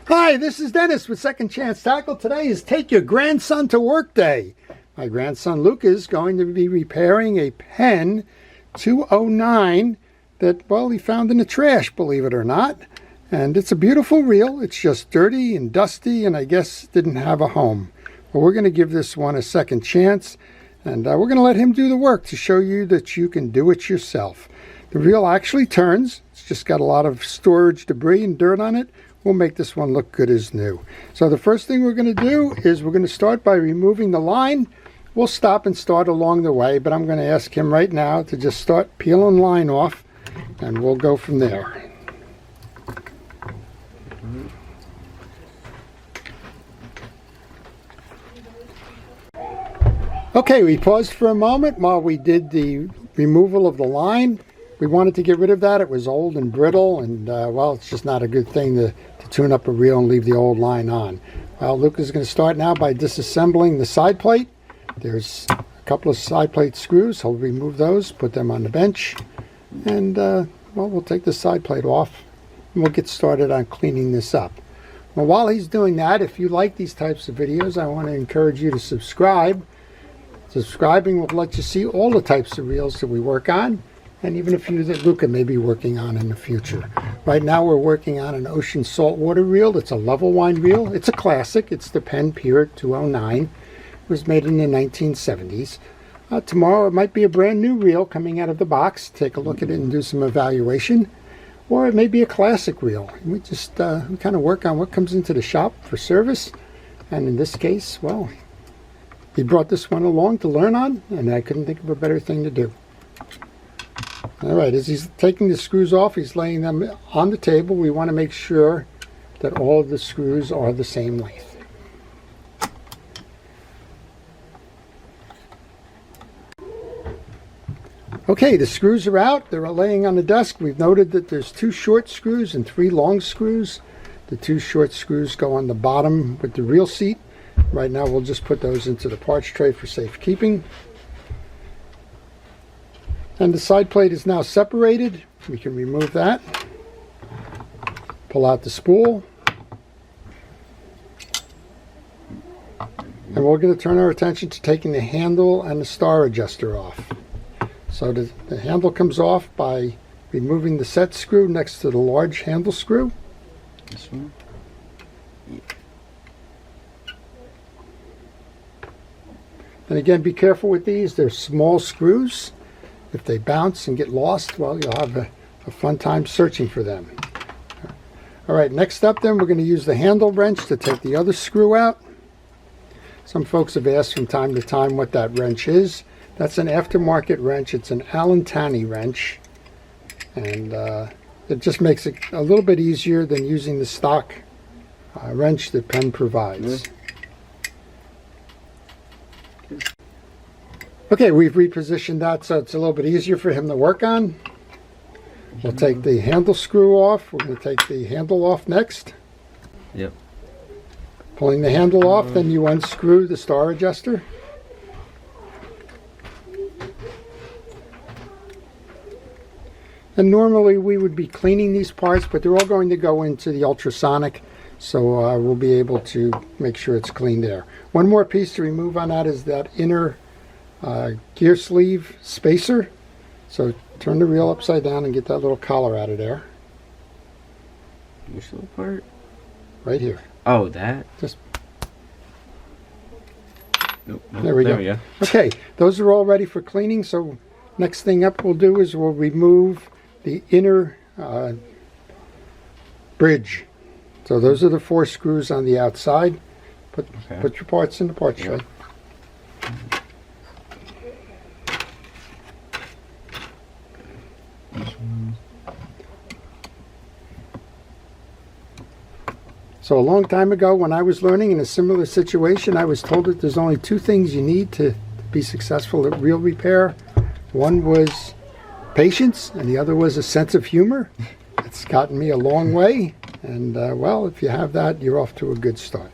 Hi, this is Dennis with Second Chance Tackle. Today is Take Your Grandson to Work Day. My grandson Luke is going to be repairing a Penn 209 that, well, he found in the trash, believe it or not. And it's a beautiful reel. It's just dirty and dusty and I guess didn't have a home. Well, we're going to give this one a second chance and we're going to let him do the work to show you that you can do it yourself. The reel actually turns. It's just got a lot of storage debris and dirt on it. We'll make this one look good as new. So the first thing we're going to do is we're going to start by removing the line. We'll stop and start along the way, but I'm going to ask him right now to just start peeling line off and we'll go from there. Okay, we paused for a moment while we did the removal of the line. We wanted to get rid of that. It was old and brittle and well, it's just not a good thing to tune up a reel and leave the old line on. Well, Luke is going to start now by disassembling the side plate. There's a couple of side plate screws. He'll remove those, put them on the bench, and well, we'll take the side plate off and we'll get started on cleaning this up. Well, while he's doing that, if you like these types of videos, I want to encourage you to subscribe. Subscribing will let you see all the types of reels that we work on, and even a few that Luca may be working on in the future. Right now we're working on an ocean saltwater reel. It's a level wind reel. It's a classic. It's the Penn Peer 209. It was made in the 1970s. Tomorrow it might be a brand new reel coming out of the box. Take a look at it and do some evaluation. Or it may be a classic reel. We just we kind of work on what comes into the shop for service. And in this case, well, he brought this one along to learn on, and I couldn't think of a better thing to do. All right, as he's taking the screws off, he's laying them on the table. We want to make sure that all of the screws are the same length. Okay, the screws are out. They're laying on the desk. We've noted that there's 2 short screws and 3 long screws. The 2 short screws go on the bottom with the reel seat. Right now we'll just put those into the parts tray for safekeeping. And the side plate is now separated. We can remove that. Pull out the spool. And we're going to turn our attention to taking the handle and the star adjuster off. So the handle comes off by removing the set screw next to the large handle screw. This one? Yeah. And again, be careful with these. They're small screws. If they bounce and get lost, well, you'll have a fun time searching for them. All right, next up then, we're going to use the handle wrench to take the other screw out. Some folks have asked from time to time what that wrench is. That's an aftermarket wrench. It's an Allen-Taney wrench. And it just makes it a little bit easier than using the stock wrench that Penn provides. Okay, we've repositioned that so it's a little bit easier for him to work on. We'll take the handle screw off. We're going to take the handle off next. Yep. Pulling the handle off, then you unscrew the star adjuster. And normally we would be cleaning these parts, but they're all going to go into the ultrasonic, so we'll be able to make sure it's clean there. One more piece to remove on that is that inner gear sleeve spacer. So turn the reel upside down and get that little collar out of there. Which little part? Right here. Oh, that? Just nope. there we go. Okay, those are all ready for cleaning. So next thing up we'll do is we'll remove the inner bridge. So those are the 4 screws on the outside. Put your parts in the parts tray. So a long time ago when I was learning in a similar situation, I was told that there's only 2 things you need to be successful at reel repair. One was patience and the other was a sense of humor. It's gotten me a long way, and well, if you have that, you're off to a good start.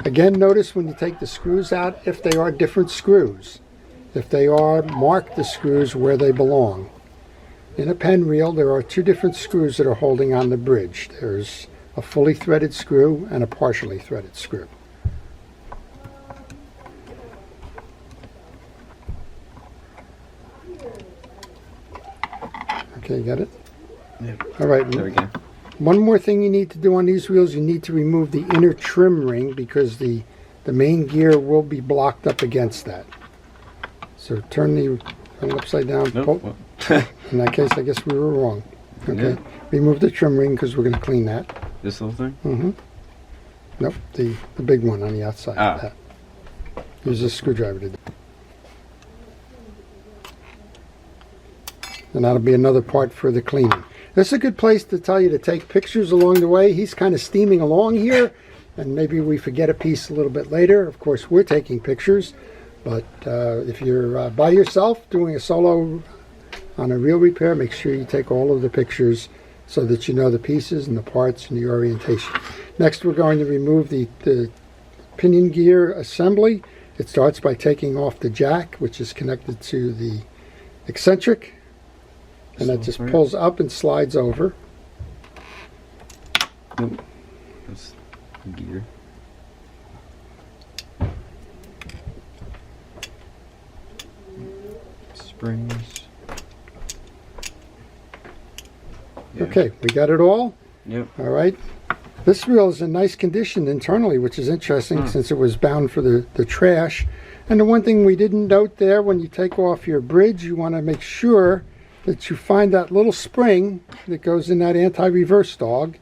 Again, notice when you take the screws out, if they are different screws. If they are, mark the screws where they belong. In a Penn reel, there are 2 different screws that are holding on the bridge. There's a fully threaded screw, and a partially threaded screw. Okay, got it? Yep. All right. There we go. One more thing you need to do on these wheels, you need to remove the inner trim ring because the main gear will be blocked up against that. So turn it upside down. Nope. In that case, I guess we were wrong. Okay. Yeah. Remove the trim ring because we're going to clean that. This little thing? Mm-hmm. Nope, the big one on the outside of that. Use a screwdriver to do it. And that'll be another part for the cleaning. This is a good place to tell you to take pictures along the way. He's kind of steaming along here, and maybe we forget a piece a little bit later. Of course, we're taking pictures, but if you're by yourself doing a solo on a reel repair, make sure you take all of the pictures so that you know the pieces and the parts and the orientation. Next, we're going to remove the pinion gear assembly. It starts by taking off the jack, which is connected to the eccentric, and that just pulls up and slides over. Nope. That's the gear. Springs. Yeah. Okay, we got it all? Yep. All right. This reel is in nice condition internally, which is interesting since it was bound for the trash. And the one thing we didn't note there, when you take off your bridge, you want to make sure that you find that little spring that goes in that anti-reverse dog.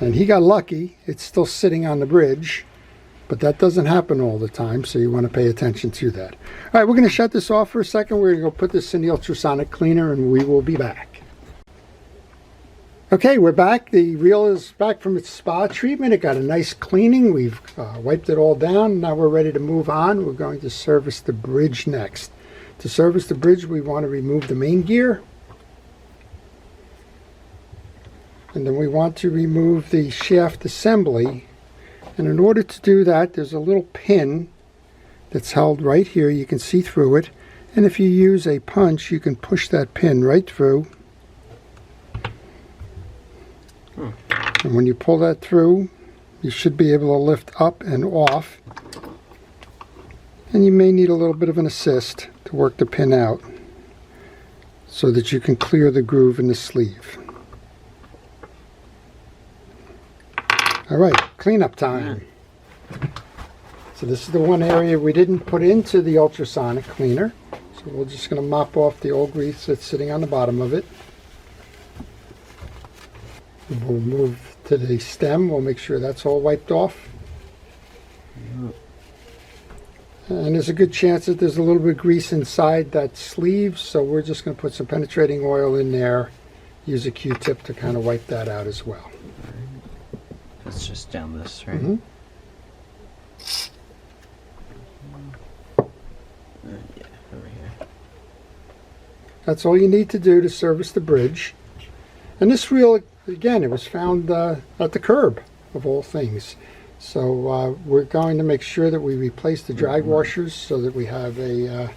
And he got lucky. It's still sitting on the bridge, but that doesn't happen all the time, so you want to pay attention to that. All right, we're going to shut this off for a second. We're going to go put this in the ultrasonic cleaner, and we will be back. Okay, we're back. The reel is back from its spa treatment. It got a nice cleaning. We've wiped it all down. Now we're ready to move on. We're going to service the bridge next. To service the bridge, we want to remove the main gear. And then we want to remove the shaft assembly. And in order to do that, there's a little pin that's held right here. You can see through it. And if you use a punch, you can push that pin right through. And when you pull that through, you should be able to lift up and off. And you may need a little bit of an assist to work the pin out so that you can clear the groove in the sleeve. All right, cleanup time. So this is the one area we didn't put into the ultrasonic cleaner. So we're just going to mop off the old grease that's sitting on the bottom of it. We'll move to the stem. We'll make sure that's all wiped off. And there's a good chance that there's a little bit of grease inside that sleeve, so we're just going to put some penetrating oil in there. Use a Q-tip to kind of wipe that out as well. That's just down this, right? Mm-hmm. Yeah, over here. That's all you need to do to service the bridge. And this reel, again, it was found at the curb, of all things. So we're going to make sure that we replace the drag washers so that we have a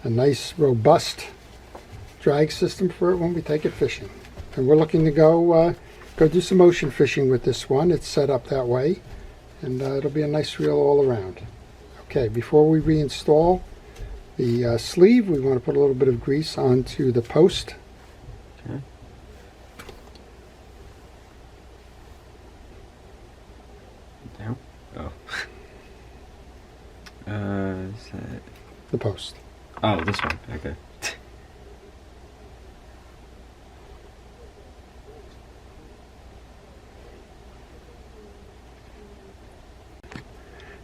nice, robust drag system for it when we take it fishing. And we're looking to go do some ocean fishing with this one. It's set up that way, and it'll be a nice reel all around. Okay, before we reinstall the sleeve, we want to put a little bit of grease onto the post. Okay. Down? Oh. Is that... The post. Oh, this one. Okay.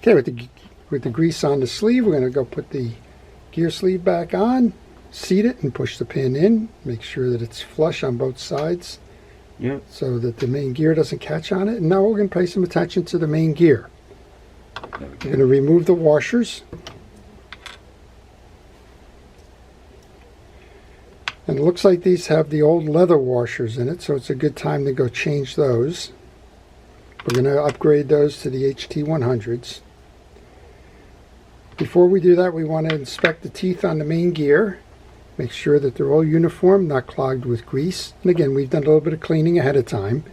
Okay, with the grease on the sleeve, we're going to go put the gear sleeve back on, seat it, and push the pin in. Make sure that it's flush on both sides. Yep. So that the main gear doesn't catch on it. And now we're going to pay some attention to the main gear. We're going to remove the washers. And it looks like these have the old leather washers in it, so it's a good time to go change those. We're going to upgrade those to the HT100s. Before we do that, we want to inspect the teeth on the main gear. Make sure that they're all uniform, not clogged with grease. And again, we've done a little bit of cleaning ahead of time.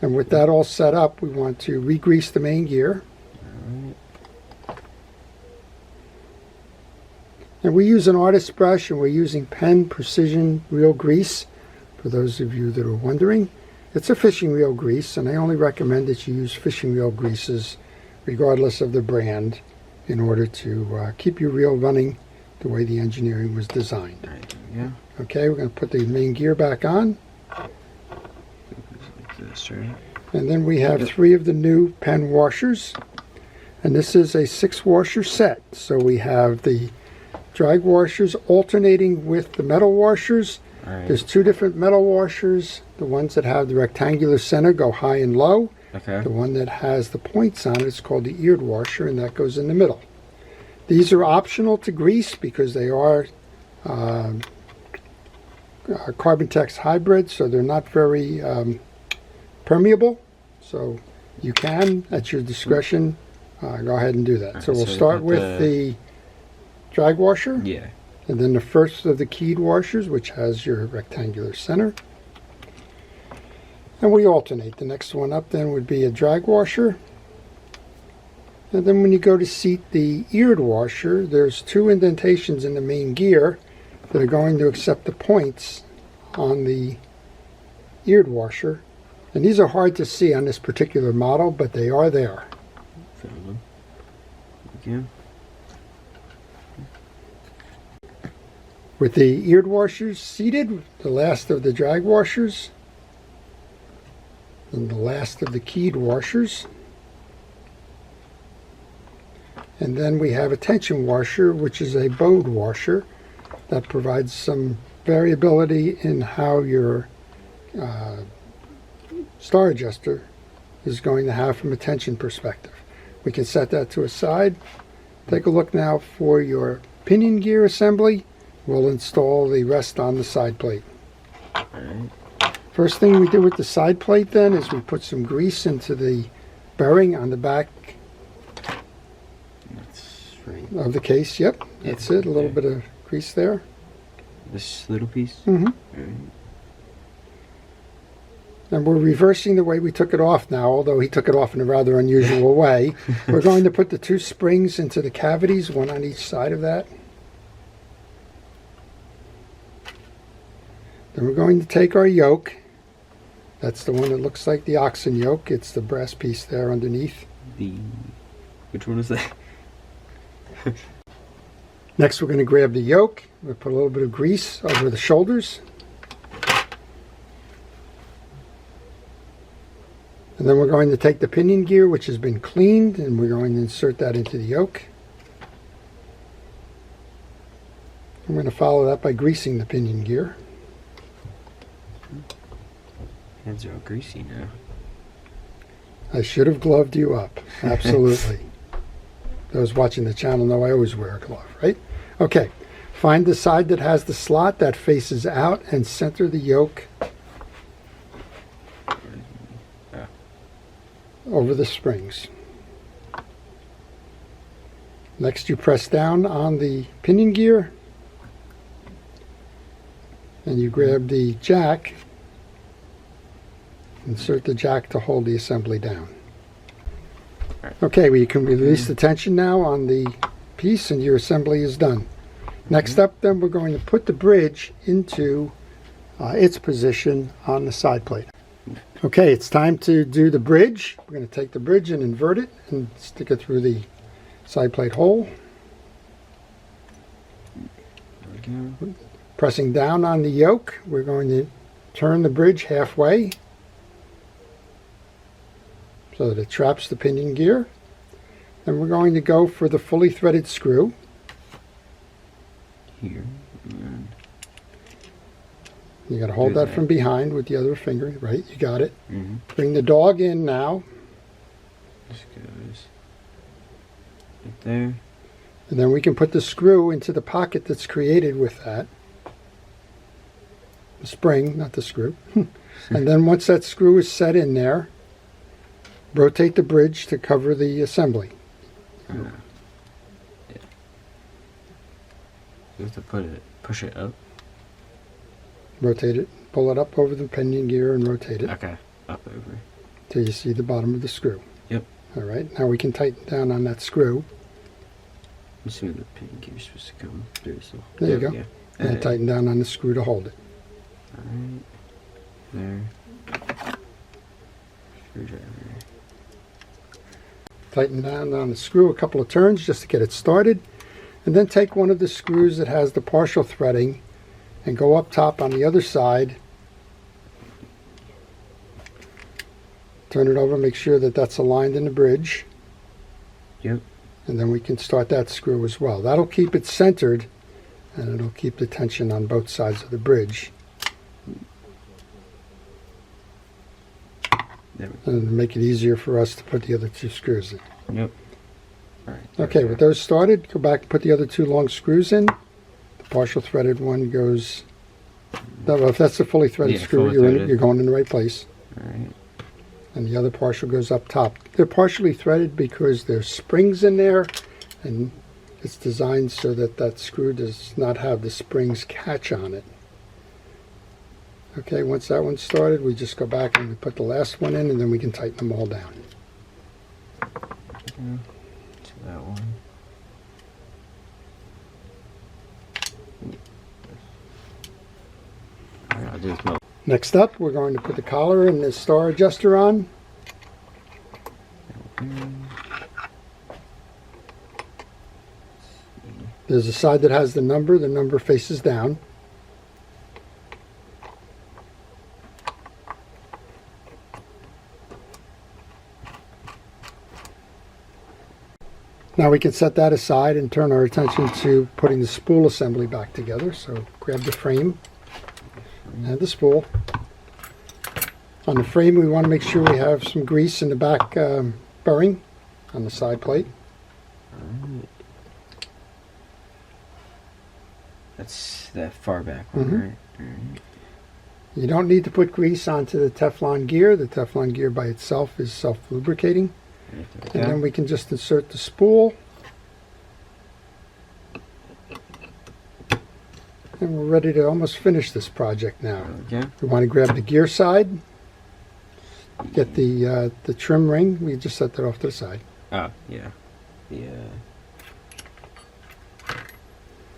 And with that all set up, we want to re-grease the main gear. Alright. And we use an artist brush, and we're using Penn Precision Real Grease, for those of you that are wondering. It's a fishing reel grease, and I only recommend that you use fishing reel greases, regardless of the brand, in order to keep your reel running the way the engineering was designed. Alright, there we go. Okay, we're going to put the main gear back on. Like this, right? And then we have 3 of the new Penn washers. And this is a 6-washer set. So we have the drag washers alternating with the metal washers. Alright. There's 2 different metal washers. The ones that have the rectangular center go high and low. Okay. The one that has the points on it is called the eared washer, and that goes in the middle. These are optional to grease because they are Carbon-Tex hybrids, so they're not very permeable. So you can, at your discretion, go ahead and do that. Alright, So we'll so we start put with the drag washer, Yeah. and then the first of the keyed washers, which has your rectangular center. And we alternate. The next one up then would be a drag washer. And then when you go to seat the eared washer, there's 2 indentations in the main gear that are going to accept the points on the eared washer. And these are hard to see on this particular model, but they are there. Found them. Again. With the eared washers seated, the last of the drag washers, and the last of the keyed washers. And then we have a tension washer, which is a bowed washer that provides some variability in how your star adjuster is going to have from a tension perspective. We can set that to a side. Take a look now for your pinion gear assembly. We'll install the rest on the side plate. Alright. First thing we do with the side plate then is we put some grease into the bearing on the back That's right. of the case. Yep, that's it. A little there. bit of grease there. This little piece? Mm-hmm. Alright. And we're reversing the way we took it off now, although he took it off in a rather unusual way. We're going to put the 2 springs into the cavities, one on each side of that. Then we're going to take our yoke. That's the one that looks like the oxen yoke. It's the brass piece there underneath. Which one is that? Next, we're going to grab the yoke. We'll put a little bit of grease over the shoulders. And then we're going to take the pinion gear, which has been cleaned, and we're going to insert that into the yoke. I'm going to follow that by greasing the pinion gear. Hands are all greasy now. I should have gloved you up. Absolutely. Those watching the channel know I always wear a glove, right? Okay. Find the side that has the slot that faces out and center the yoke over the springs. Next, you press down on the pinion gear and you grab the jack. Insert the jack to hold the assembly down. Okay, well, you can release the tension now on the piece and your assembly is done. Next up then we're going to put the bridge into its position on the side plate. Okay, it's time to do the bridge. We're going to take the bridge and invert it and stick it through the side plate hole. There we go. Pressing down on the yoke, we're going to turn the bridge halfway so that it traps the pinion gear. And we're going to go for the fully threaded screw. Here. And You got to hold Do that that. from behind with the other finger, right? You got it. mm-hmm. Bring the dog in now, This goes right there. and then we can put the screw into the pocket that's created with that. The spring, not the screw. And then once that screw is set in there, rotate the bridge to cover the assembly. Yeah. You have to push it up. Rotate it, pull it up over the pinion gear and rotate it. Okay. Up over. till you see the bottom of the screw. Yep. All right, now we can tighten down on that screw. I'm assuming the pin gear is supposed to come through. So There you go. And tighten down on the screw to hold it. Alright. There. Screwdriver. Tighten down on the screw a couple of turns just to get it started. And then take one of the screws that has the partial threading and go up top on the other side. Turn it over, make sure that that's aligned in the bridge. Yep. And then we can start that screw as well. That'll keep it centered, and it'll keep the tension on both sides of the bridge. There we go. And make it easier for us to put the other two screws in. Yep. Alright. Okay, with those started, go back and put the other two long screws in. The partial threaded one goes... Well, if that's the fully threaded Yeah, screw, fully you're threaded. you're going in the right place. Alright. And the other partial goes up top. They're partially threaded because there's springs in there, and it's designed so that that screw does not have the springs catch on it. Okay, once that one's started, we just go back and we put the last one in, and then we can tighten them all down. To that one. Alright, I'll do this. Next up, we're going to put the collar and the star adjuster on. There's a side that has the number faces down. Now we can set that aside and turn our attention to putting the spool assembly back together. So grab the frame and the spool. On the frame, we want to make sure we have some grease in the back bearing on the side plate. Alright. That's that far back one, Mhm. right? Alright. You don't need to put grease onto the Teflon gear. The Teflon gear by itself is self-lubricating. Right, there we And go. then we can just insert the spool. And we're ready to almost finish this project now. There we go. We want to grab the gear side, get the trim ring. We just set that off to the side. Oh, yeah. The,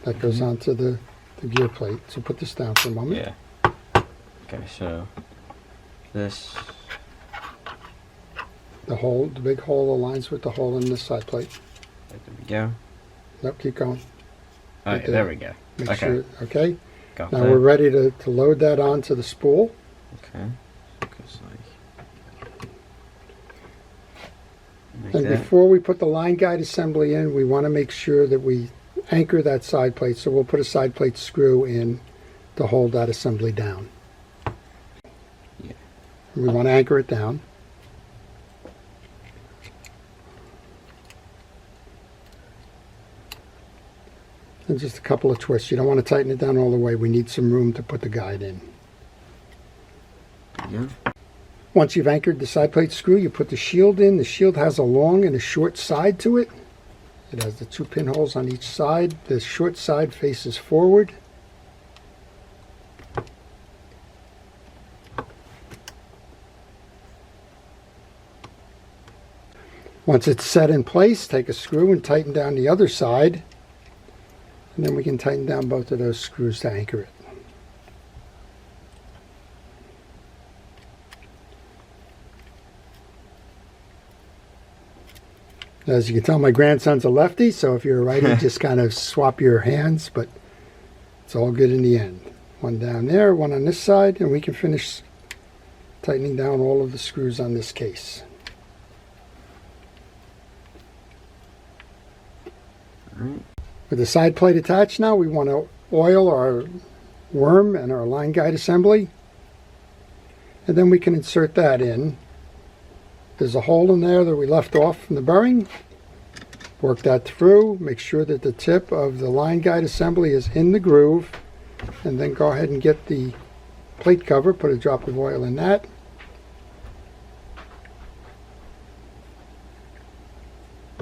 That goes onto the gear plate. So put this down for a moment. yeah. Okay, so this. The big hole aligns with the hole in the side plate. There we go. Nope, keep going. Oh, Right yeah, there we go. Make Okay. sure, okay. Got Now that. we're ready to load that onto the spool. Okay. Goes like And that. before we put the line guide assembly in, we want to make sure that we anchor that side plate. So we'll put a side plate screw in to hold that assembly down. Yeah. We want to anchor it down. And just a couple of twists. You don't want to tighten it down all the way. We need some room to put the guide in. There you go. Once you've anchored the side plate screw, you put the shield in. The shield has a long and a short side to it. It has the two pinholes on each side. The short side faces forward. Once it's set in place, take a screw and tighten down the other side. And then we can tighten down both of those screws to anchor it. As you can tell, my grandson's a lefty, so if you're a righty, just kind of swap your hands, but it's all good in the end. One down there, one on this side, and we can finish tightening down all of the screws on this case. Alright. With the side plate attached now, we want to oil our worm and our line guide assembly, and then we can insert that in. There's a hole in there that we left off from the bearing. Work that through, make sure that the tip of the line guide assembly is in the groove, and then go ahead and get the plate cover, put a drop of oil in that.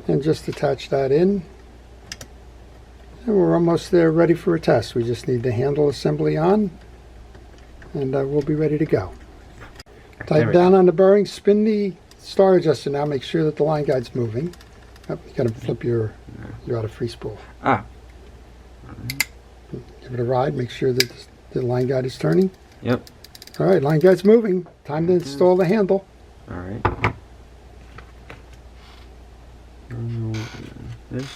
And just attach that in. And we're almost there, ready for a test. We just need the handle assembly on, and we'll be ready to go. There Tighten we go. down on the bearing, spin the star adjuster now, make sure that the line guide's moving. Oh, you gotta flip you're out of free spool. Ah. Give it a ride, make sure that the line guide is turning. Yep. All right, line guide's moving. Time to install the handle. All right. This.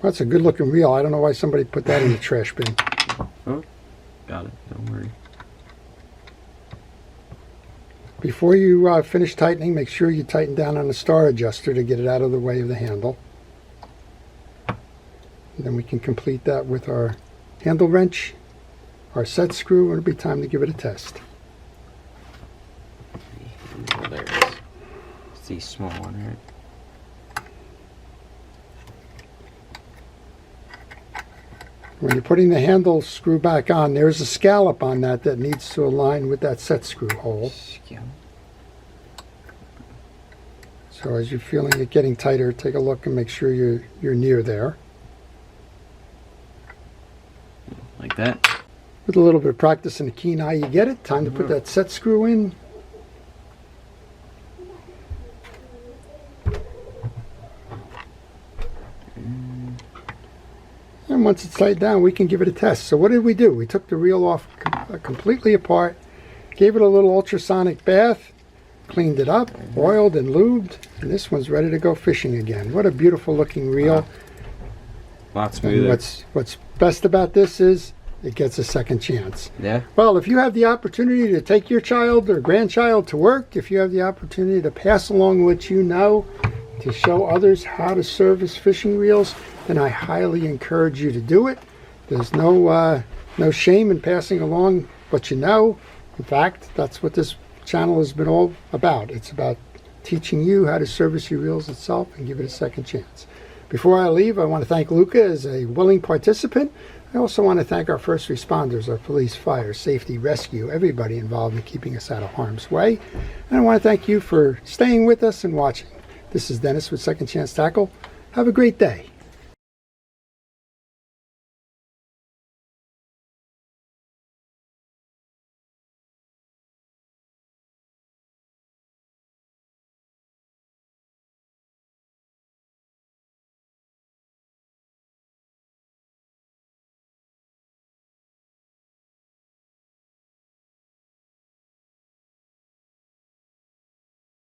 That's a good looking reel. I don't know why somebody put that in the trash bin. Oh, got it. Don't worry. Before you finish tightening, make sure you tighten down on the star adjuster to get it out of the way of the handle. And then we can complete that with our handle wrench, our set screw, and it'll be time to give it a test. Oh, there it is. It's the small one, right? When you're putting the handle screw back on, there's a scallop on that that needs to align with that set screw hole. Yeah. So as you're feeling it getting tighter, take a look and make sure you're near there. Like that. With a little bit of practice and a keen eye, you get it. Time to put that set screw in. And once it's tightened down, we can give it a test. So what did we do? We took the reel off completely apart, gave it a little ultrasonic bath, cleaned it up, oiled and lubed, and this one's ready to go fishing again. What a beautiful looking reel. Wow. Lot And smoother. what's best about this is it gets a second chance. Yeah. Well, if you have the opportunity to take your child or grandchild to work, if you have the opportunity to pass along what you know, to show others how to service fishing reels, then I highly encourage you to do it. There's no shame in passing along what you know. In fact, that's what this channel has been all about. It's about teaching you how to service your reels itself and give it a second chance. Before I leave, I want to thank Luca as a willing participant. I also want to thank our first responders, our police, fire, safety, rescue, everybody involved in keeping us out of harm's way. And I want to thank you for staying with us and watching. This is Dennis with Second Chance Tackle. Have a great day.